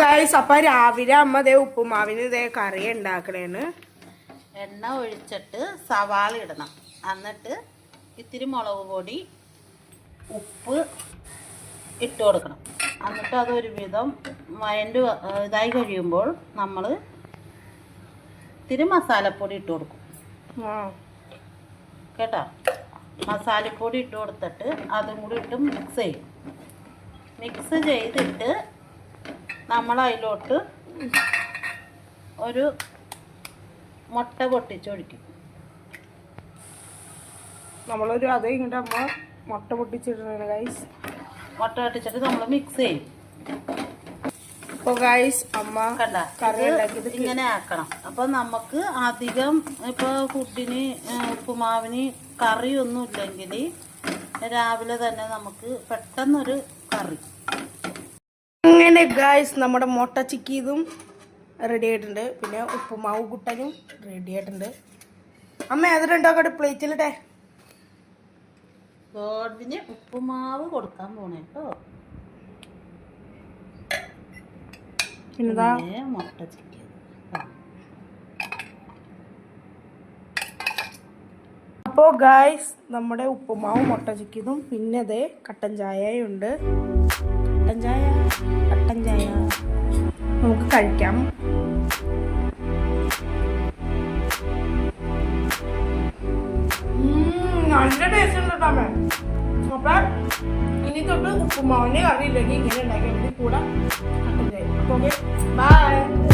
Guys അപ്പൊ രാവിലെ അമ്മ ദേ ഉപ്പുമാവിന് ഇതേ കറി ഉണ്ടാക്കണേന്ന്. എണ്ണ ഒഴിച്ചിട്ട് സവാള ഇടണം. എന്നിട്ട് ഇത്തിരി മുളക് പൊടി ഉപ്പ് ഇട്ട് കൊടുക്കണം. എന്നിട്ട് അതൊരു വിധം വഴണ്ട് ഇതായി കഴിയുമ്പോൾ നമ്മൾ ഇത്തിരി മസാലപ്പൊടി ഇട്ട് കൊടുക്കും കേട്ടോ. മസാലപ്പൊടി ഇട്ട് കൊടുത്തിട്ട് അതും കൂടി ഇട്ട് മിക്സ് ചെയ്യും. മിക്സ് ചെയ്തിട്ട് നമ്മൾ അതിലോട്ട് ഒരു മുട്ട പൊട്ടിച്ചൊഴിക്കും. നമ്മളൊരു അതേ ഇങ്ങോട്ട് അമ്മ മുട്ട പൊട്ടിച്ചിട്ടാണ് ഗൈസ്. മുട്ട പൊട്ടിച്ചിട്ട് നമ്മൾ മിക്സ് ചെയ്യും. അപ്പോൾ ഗൈസ് അമ്മ കണ്ട കറി ഉണ്ടാക്കിയത് ഇങ്ങനെ ആക്കണം. അപ്പം നമുക്ക് അധികം ഇപ്പോൾ ഫുഡിന് ഉപ്പുമാവിന് കറിയൊന്നും ഇല്ലെങ്കിൽ രാവിലെ തന്നെ നമുക്ക് പെട്ടെന്നൊരു കറി. അങ്ങനെ ഗൈസ് നമ്മുടെ മുട്ട ചിക്കിയതും റെഡി ആയിട്ടുണ്ട്. പിന്നെ ഉപ്പുമാവ് കുട്ടനും റെഡി ആയിട്ടുണ്ട്. അമ്മ അതിലുണ്ടാക്കട്ടെ പ്ലേറ്റിലിട്ടെ. ഗോഡിന് ഉപ്പുമാവ് കൊടുക്കാൻ പോണേ കേട്ടോ. പിന്നെന്താ മുട്ട ചിക്കിയത്. അപ്പോൾ ഗൈസ് നമ്മുടെ ഉപ്പുമാവും മുട്ട ചിക്കിയതും പിന്നെ അതേ കട്ടൻ ചായയും ഉണ്ട്. കട്ടൻ ചായ നമുക്ക് കഴിക്കാം. നല്ല ടേസ്റ്റ് ഉണ്ട് കേട്ടോ അമ്മ. അപ്പം ഇനി തൊട്ട് ഉപ്പുമാവിന് കറിയില്ലെങ്കിൽ ഇങ്ങനെ ഉണ്ടാക്കിയാൽ മതി. കൂടെ കട്ടൻ ചായ. അപ്പോൾ ഓക്കെ ബൈ.